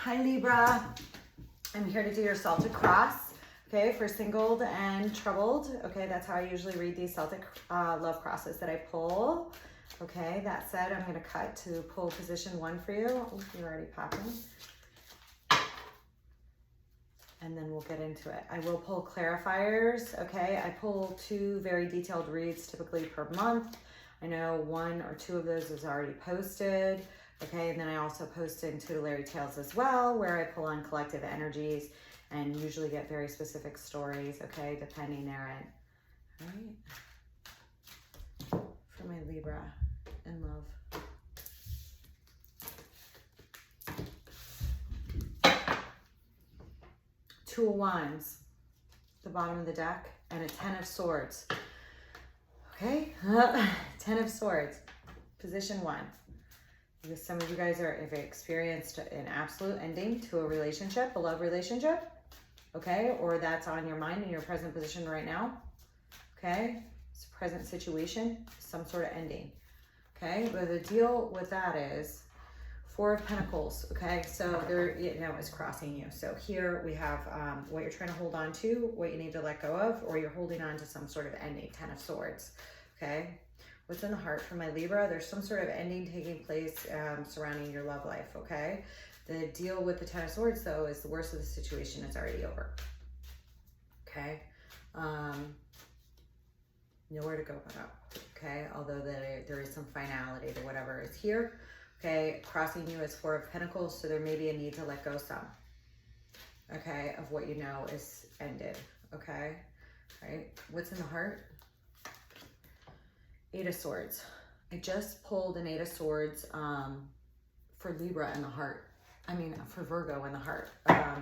Hi Libra, I'm here to do your Celtic cross, okay, for singled and troubled. Okay, that's how I usually read these Celtic love crosses that I pull. Okay, that said, I'm gonna cut to pull position 1 for you. Ooh, you're already popping. And then we'll get into it. I will pull clarifiers, okay? I pull 2 very detailed reads typically per month. I know 1 or 2 of those is already posted, okay? And then I also post in Tutelary Tales as well, where I pull on collective energies and usually get very specific stories, okay, depending therein, all right? For my Libra in love. Two of Wands, the bottom of the deck, and a 10 of Swords. Okay, 10 of Swords, position 1. Because some of you guys have experienced an absolute ending to a relationship, a love relationship, okay? Or that's on your mind in your present position right now, okay? It's a present situation, some sort of ending, okay? But the deal with that is 4 of Pentacles, okay? So there, you know, is crossing you. So here we have what you're trying to hold on to, what you need to let go of, or you're holding on to some sort of ending, 10 of Swords, okay? What's in the heart for my Libra? There's some sort of ending taking place surrounding your love life, okay? The deal with the 10 of Swords, though, is the worst of the situation is already over, okay? Nowhere to go but up, okay? Although there is some finality to whatever is here. Okay, crossing you is 4 of Pentacles, so there may be a need to let go some, okay, of what you know is ended, okay? All right, what's in the heart? 8 of Swords. I just pulled an 8 of Swords for Libra in the heart. I mean, for Virgo in the heart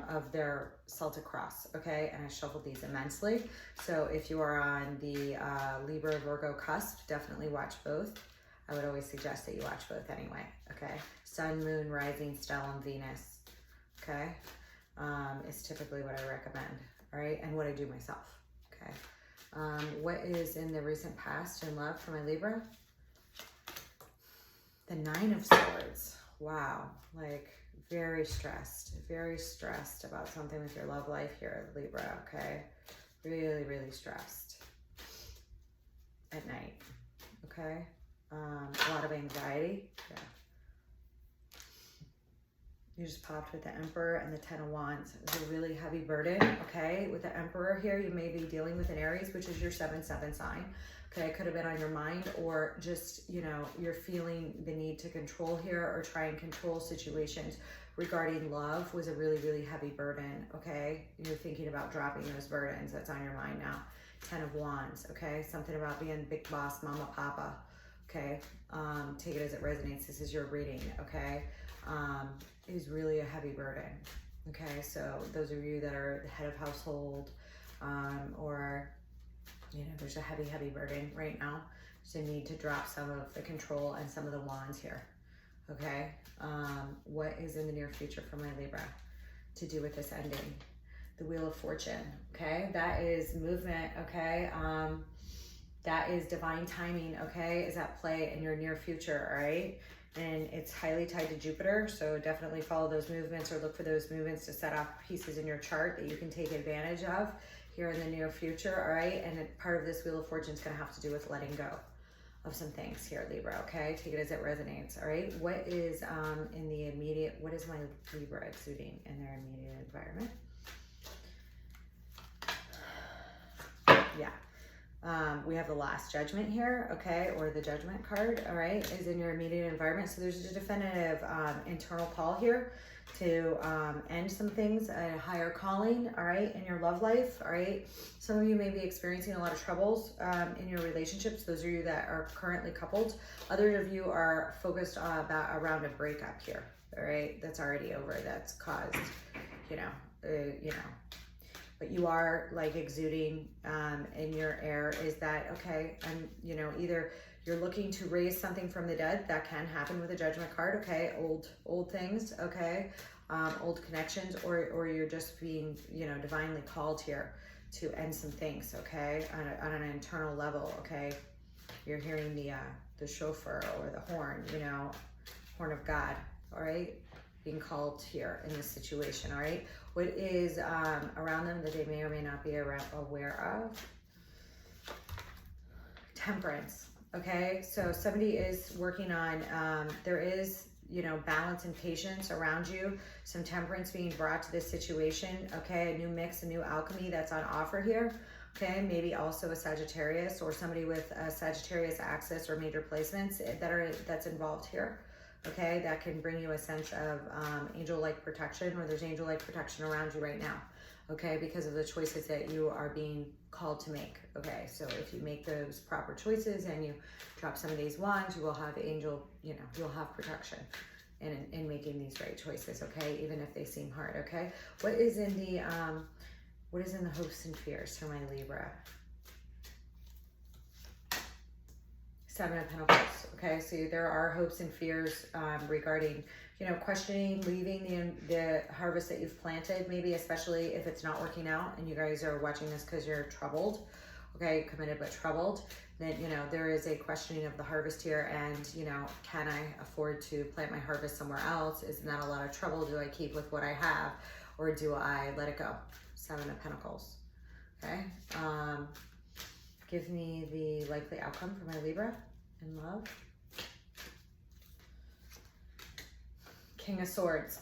of their Celtic cross, okay? And I shuffled these immensely. So if you are on the Libra Virgo cusp, definitely watch both. I would always suggest that you watch both anyway, okay? Sun, Moon, Rising, Stellium, Venus, okay? Is typically what I recommend, all right? And what I do myself, okay? What is in the recent past in love for my Libra? The 9 of Swords. Wow, like very stressed about something with your love life here, Libra, okay? Really, really stressed at night, okay? A lot of anxiety, yeah. You just popped with the Emperor and the 10 of Wands. It's a really heavy burden, okay? With the Emperor here, you may be dealing with an Aries, which is your 7/7 sign, okay? It could have been on your mind, or just, you know, you're feeling the need to control here or try and control situations regarding love was a really, really heavy burden, okay? You're thinking about dropping those burdens. That's on your mind now. 10 of Wands, okay? Something about being big boss, mama, papa, okay? Take it as it resonates. This is your reading, okay? Is really a heavy burden, okay? So those of you that are the head of household, or, you know, there's a heavy, heavy burden right now. So you need to drop some of the control and some of the wands here, okay? What is in the near future for my Libra to do with this ending? The Wheel of Fortune, okay? That is movement, okay? That is divine timing, okay, is at play in your near future, all right? And it's highly tied to Jupiter, so definitely follow those movements or look for those movements to set off pieces in your chart that you can take advantage of here in the near future, all right? And part of this Wheel of Fortune is gonna have to do with letting go of some things here, Libra, okay? Take it as it resonates, all right? What is in the immediate, what is my Libra exuding in their immediate environment? Yeah. We have the Last Judgment here, okay, or the Judgment card, all right, is in your immediate environment. So there's a definitive internal call here to end some things, a higher calling, all right, in your love life, all right. Some of you may be experiencing a lot of troubles in your relationships. Those of you that are currently coupled. Others of you are focused around a breakup here, all right, that's already over, that's caused, you know, but you are like exuding in your air is that, okay, and you know, either you're looking to raise something from the dead, that can happen with a Judgment card, okay, old things, okay, old connections, or you're just being, you know, divinely called here to end some things, okay, on an internal level, okay. You're hearing the shofar or the horn, you know, horn of God, all right. being called here in this situation, all right? What is around them that they may or may not be aware of? Temperance, okay? So somebody is working on, there is, you know, balance and patience around you, some temperance being brought to this situation, okay? A new mix, a new alchemy that's on offer here, okay? Maybe also a Sagittarius or somebody with a Sagittarius axis or major placements that's involved here, okay? That can bring you a sense of angel-like protection, or there's angel-like protection around you right now, okay? Because of the choices that you are being called to make, okay? So if you make those proper choices and you drop some of these wands, you will have angel, you know, you'll have protection in making these right choices, okay? Even if they seem hard, okay? What is in the hopes and fears for my Libra? Seven of Pentacles, okay? So there are hopes and fears regarding, you know, questioning, leaving the harvest that you've planted, maybe especially if it's not working out and you guys are watching this because you're troubled, okay, committed but troubled, then, you know, there is a questioning of the harvest here and, you know, can I afford to plant my harvest somewhere else? Isn't that a lot of trouble? Do I keep with what I have or do I let it go? Seven of Pentacles, okay? Give me the likely outcome for my Libra in love. King of Swords.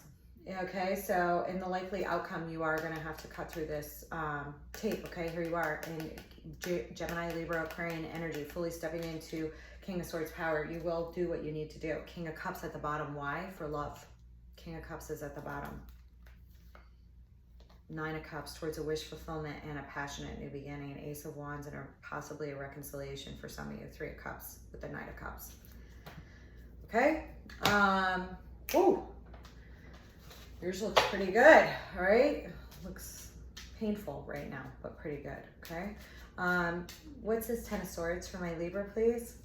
Okay, so in the likely outcome, you are going to have to cut through this tape. Okay, here you are in Gemini, Libra, Aquarian energy, fully stepping into King of Swords power. You will do what you need to do. King of Cups at the bottom. Why? For love. King of Cups is at the bottom. Nine of Cups towards a wish fulfillment and a passionate new beginning. Ace of Wands and possibly a reconciliation for some of you. Three of Cups with the Knight of Cups. Okay. Ooh. Yours looks pretty good. All right. Looks painful right now, but pretty good. Okay. What's this Ten of Swords for my Libra, please?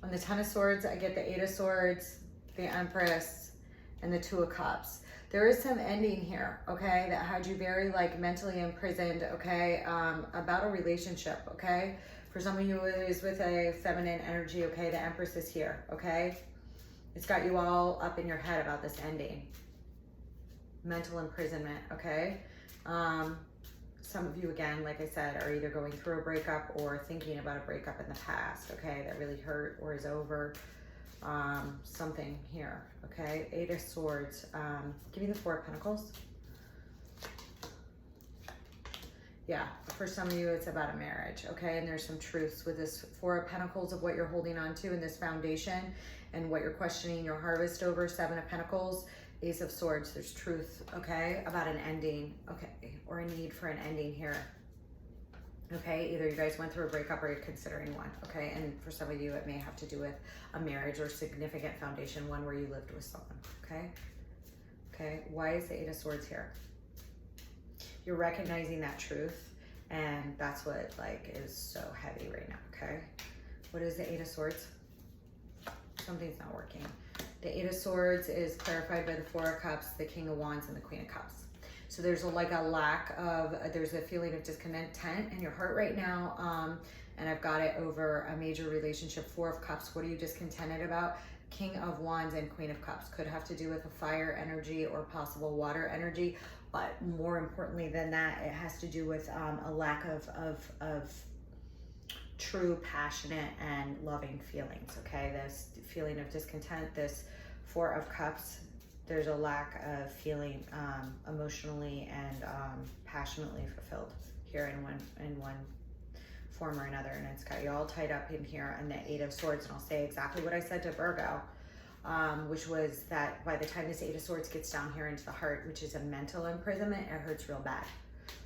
On the Ten of Swords, I get the Eight of Swords, the Empress, and the Two of Cups. There is some ending here, okay, that had you very like mentally imprisoned, okay, about a relationship, okay? For some of you, it is with a feminine energy, okay? The Empress is here, okay? It's got you all up in your head about this ending. Mental imprisonment, okay? Some of you, again, like I said, are either going through a breakup or thinking about a breakup in the past, okay, that really hurt or is over. Something here, okay? Eight of Swords. Give me the Four of Pentacles. Yeah, for some of you, it's about a marriage, okay? And there's some truths with this Four of Pentacles of what you're holding on to in this foundation and what you're questioning your harvest over. Seven of Pentacles. Ace of Swords, there's truth, okay, about an ending, okay, or a need for an ending here, okay? Either you guys went through a breakup or you're considering one, okay? And for some of you, it may have to do with a marriage or significant foundation, one where you lived with someone, okay? Okay, why is the Eight of Swords here? You're recognizing that truth, and that's what, like, is so heavy right now, okay? What is the Eight of Swords? Something's not working. The Eight of Swords is clarified by the Four of Cups, the King of Wands, and the Queen of Cups. So there's a lack of, there's a feeling of discontent in your heart right now. And I've got it over a major relationship. Four of Cups, what are you discontented about? King of Wands and Queen of Cups could have to do with a fire energy or possible water energy. But more importantly than that, it has to do with a lack of true, passionate, and loving feelings, okay? This feeling of discontent, this Four of Cups, there's a lack of feeling emotionally and passionately fulfilled here in one form or another, and it's got you all tied up in here on the Eight of Swords. And I'll say exactly what I said to Virgo, which was that by the time this Eight of Swords gets down here into the heart, which is a mental imprisonment, it hurts real bad.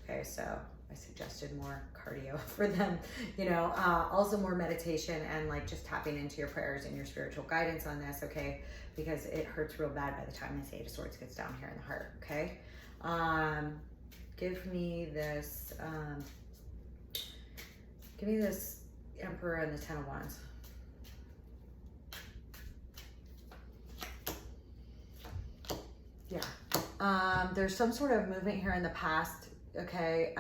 Okay, so I suggested more cardio for them, you know, also more meditation and like just tapping into your prayers and your spiritual guidance on this, okay, because it hurts real bad by the time this Eight of Swords gets down here in the heart, okay? Give me this Emperor and the Ten of Wands. Yeah, there's some sort of movement here in the past, okay?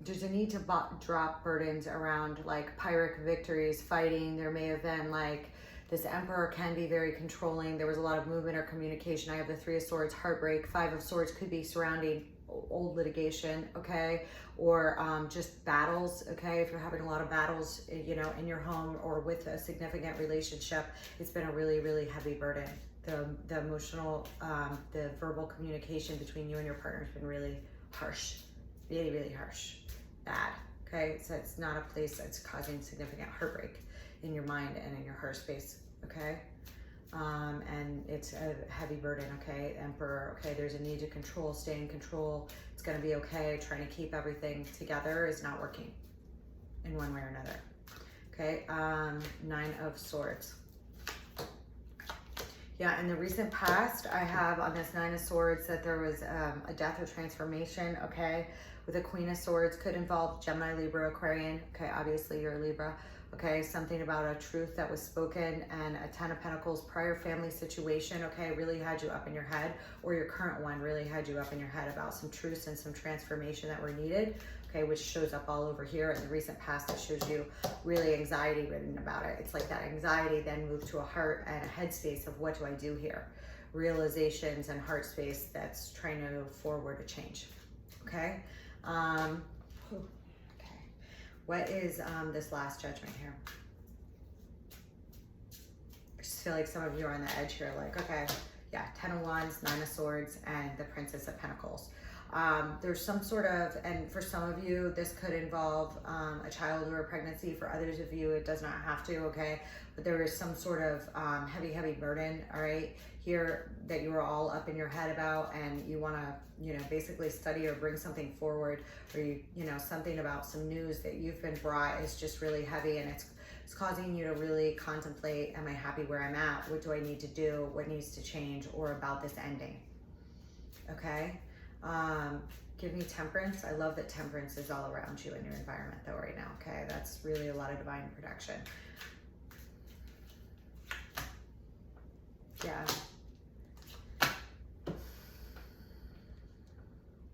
there's a need to drop burdens around like Pyrrhic victories, fighting. There may have been like, this Emperor can be very controlling. There was a lot of movement or communication. I have the Three of Swords, heartbreak. Five of Swords could be surrounding old litigation, okay? Or just battles, okay? If you're having a lot of battles, you know, in your home or with a significant relationship, it's been a really, really heavy burden. The emotional, the verbal communication between you and your partner has been really harsh, really, really harsh, bad, okay? So it's not a place that's causing significant heartbreak in your mind and in your heart space, okay? And it's a heavy burden, okay? Emperor, okay? There's a need to control, stay in control. It's gonna be okay. Trying to keep everything together is not working in one way or another, okay? Nine of Swords. Yeah, in the recent past, I have on this Nine of Swords that there was a death or transformation, okay? With a Queen of Swords, could involve Gemini, Libra, Aquarian, okay? Obviously, you're a Libra. Okay, something about a truth that was spoken, and a Ten of Pentacles, prior family situation, okay, really had you up in your head, or your current one really had you up in your head about some truths and some transformation that were needed, okay, which shows up all over here. In the recent past, it shows you really anxiety ridden about it. It's like that anxiety then moved to a heart and a head space of what do I do here? Realizations and heart space that's trying to move forward a change, okay? What is this last judgment here? I just feel like some of you are on the edge here, like, okay, yeah, Ten of Wands, Nine of Swords, and the Princess of Pentacles. There's some sort of, and for some of you, this could involve a child or a pregnancy. For others of you, it does not have to, okay? But there is some sort of heavy, heavy burden, all right, here that you are all up in your head about, and you want to, you know, basically study or bring something forward, or you know, something about some news that you've been brought is just really heavy, and it's causing you to really contemplate, am I happy where I'm at? What do I need to do? What needs to change? Or about this ending, okay? Give me Temperance. I love that Temperance is all around you in your environment though right now, okay? That's really a lot of divine protection. Yeah.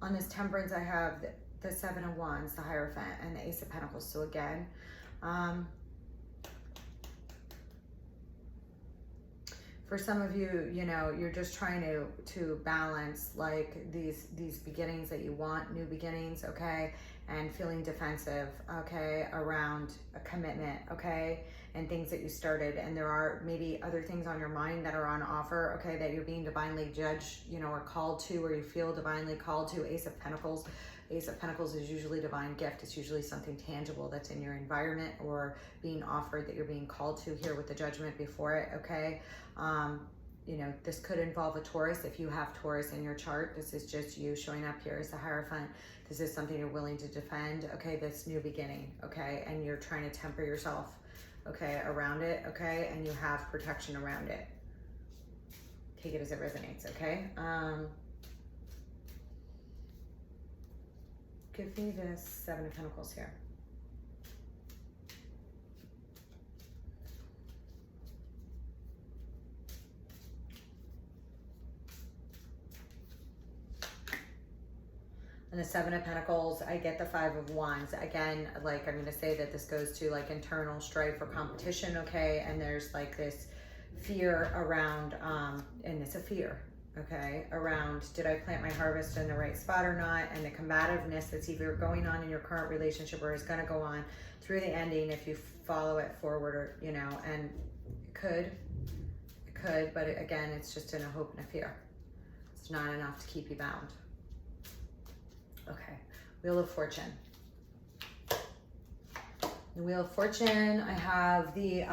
On this Temperance, I have the Seven of Wands, the Hierophant, and the Ace of Pentacles. So again, for some of you, you know, you're just trying to balance like these beginnings that you want, new beginnings, okay, and feeling defensive, okay, around a commitment, okay, and things that you started, and there are maybe other things on your mind that are on offer, okay, that you're being divinely judged, you know, or called to, or you feel divinely called to. Ace of Pentacles. Ace of Pentacles is usually divine gift. It's usually something tangible that's in your environment or being offered that you're being called to here with the Judgment before it, okay? You know, this could involve a Taurus. If you have Taurus in your chart, this is just you showing up here as the Hierophant. This is something you're willing to defend, okay? This new beginning, okay? And you're trying to temper yourself, okay, around it, okay? And you have protection around it. Take it as it resonates, okay? Give me this Seven of Pentacles here. And the Seven of Pentacles, I get the Five of Wands. Again, like I'm going to say that this goes to like internal strife or competition, okay? And there's like this fear around, and it's a fear, okay, around did I plant my harvest in the right spot or not, and the combativeness that's either going on in your current relationship or is going to go on through the ending if you follow it forward, or, you know, and it could, but again, it's just in a hope and a fear. It's not enough to keep you bound. Okay, Wheel of Fortune. The Wheel of Fortune, I have the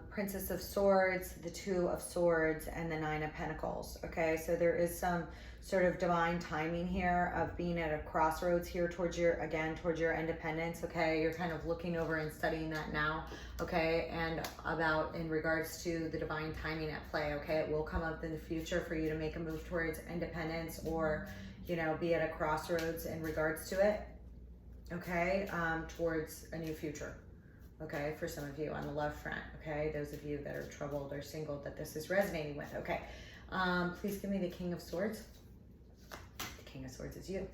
Princess of Swords, the Two of Swords, and the Nine of Pentacles. Okay, so there is some sort of divine timing here of being at a crossroads here towards your, again, towards your independence. Okay, you're kind of looking over and studying that now. Okay, and about in regards to the divine timing at play. Okay, it will come up in the future for you to make a move towards independence, or, you know, be at a crossroads in regards to it. Okay, towards a new future. Okay, for some of you on the love front, okay? Those of you that are troubled or single that this is resonating with, okay? Please give me the King of Swords. The King of Swords is you.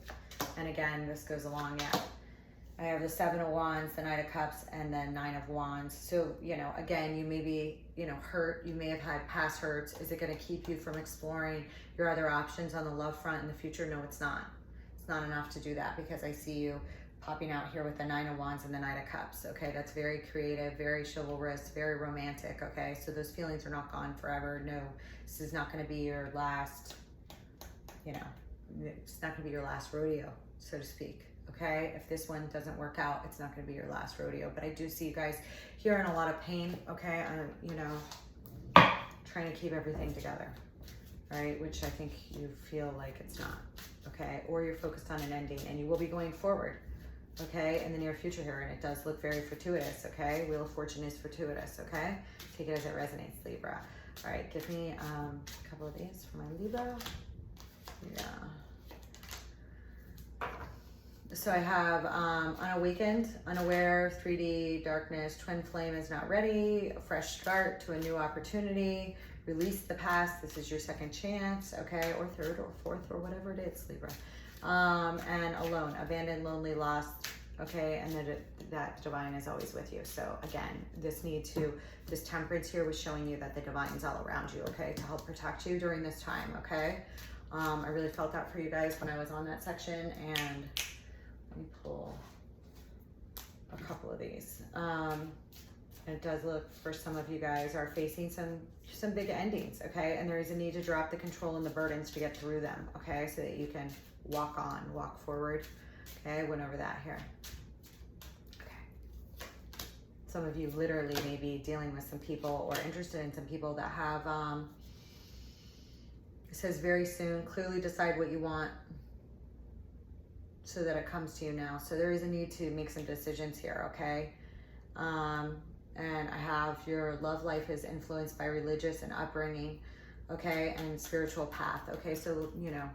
And again, this goes along, yeah. I have the 7 of Wands, the Knight of Cups, and then 9 of Wands. So, you know, again, you may be, you know, hurt. You may have had past hurts. Is it going to keep you from exploring your other options on the love front in the future? No, it's not. It's not enough to do that, because I see you popping out here with the 9 of Wands and the Knight of Cups. Okay, that's very creative, very chivalrous, very romantic. Okay, so those feelings are not gone forever. No, this is not going to be your last, you know, it's not going to be your last rodeo, so to speak. Okay, if this one doesn't work out, it's not going to be your last rodeo. But I do see you guys here in a lot of pain. Okay, you know, trying to keep everything together, right? Which I think you feel like it's not. Okay, or you're focused on an ending, and you will be going forward, okay, in the near future here, and it does look very fortuitous. Okay, Wheel of Fortune is fortuitous. Okay, take it as it resonates, Libra. All right, give me a couple of these for my Libra. Yeah. So I have unawakened, unaware, 3D, darkness, twin flame is not ready, a fresh start to a new opportunity, release the past, this is your second chance, okay, or third or fourth or whatever it is, Libra. And alone, abandoned, lonely, lost, okay, and that divine is always with you. So again, this temperance here was showing you that the divine is all around you, okay, to help protect you during this time, okay. I really felt that for you guys when I was on that section, and let me pull a couple of these. It does look for some of you guys are facing some big endings, okay? And there is a need to drop the control and the burdens to get through them, okay? So that you can walk forward, okay? I went over that here. Okay. Some of you literally may be dealing with some people or interested in some people that have, it says very soon, clearly decide what you want, so that it comes to you now. So there is a need to make some decisions here, okay? And I have your love life is influenced by religious and upbringing, okay, and spiritual path, okay? So, you know,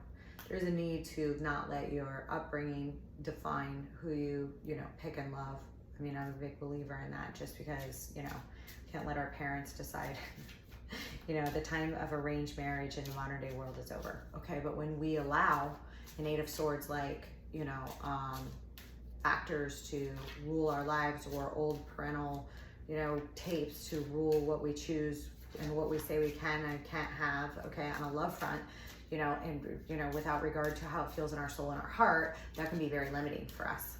there's a need to not let your upbringing define who you know, pick and love. I mean, I'm a big believer in that, just because, you know, can't let our parents decide. You know, the time of arranged marriage in the modern day world is over, okay? But when we allow an 8 of Swords, like, you know, actors to rule our lives, or old parental, you know, tapes to rule what we choose and what we say we can and can't have, okay, on a love front, you know, and, you know, without regard to how it feels in our soul and our heart, that can be very limiting for us.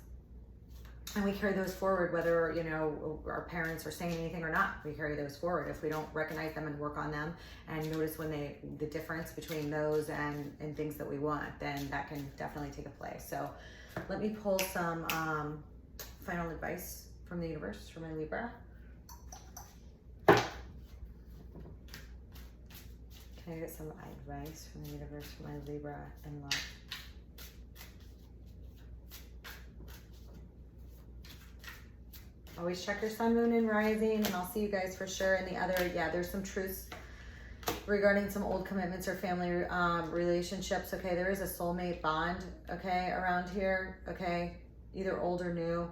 And we carry those forward, whether, you know, our parents are saying anything or not. We carry those forward. If we don't recognize them and work on them and notice when the difference between those and things that we want, then that can definitely take a place. So let me pull some final advice from the universe for my Libra. Can I get some advice from the universe for my Libra and love? Always check your sun, moon, and rising, and I'll see you guys for sure. And the other, yeah, there's some truths regarding some old commitments or family relationships. Okay, there is a soulmate bond, okay, around here, okay, either old or new,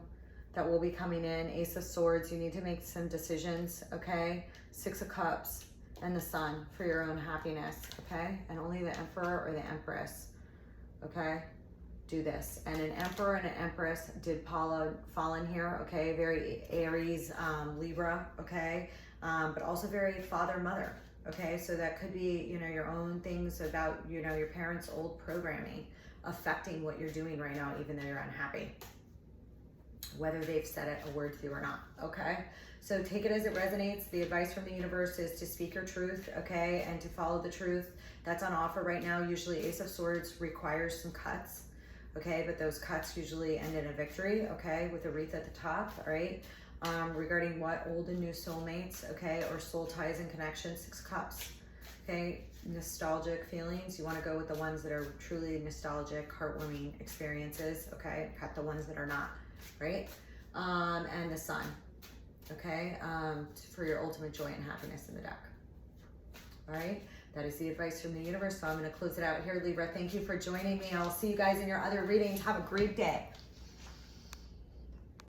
that will be coming in. Ace of Swords, you need to make some decisions, okay? 6 of Cups and the Sun for your own happiness, okay? And only the Emperor or the Empress, okay, do this. And an Emperor and an Empress did fall in here, okay? Very Aries, Libra, okay? But also very father, mother, okay? So that could be, you know, your own things about, you know, your parents' old programming affecting what you're doing right now, even though you're unhappy, whether they've said a word to you or not, okay? So take it as it resonates. The advice from the universe is to speak your truth, okay? And to follow the truth. That's on offer right now. Usually Ace of Swords requires some cuts, okay? But those cuts usually end in a victory, okay? With a wreath at the top, all right? Regarding what old and new soulmates, okay? Or soul ties and connections, 6 Cups, okay? Nostalgic feelings. You want to go with the ones that are truly nostalgic, heartwarming experiences, okay? Cut the ones that are not, right? And the Sun, okay? For your ultimate joy and happiness in the deck, all right? That is the advice from the universe. So I'm going to close it out here, Libra. Thank you for joining me. I'll see you guys in your other readings. Have a great day.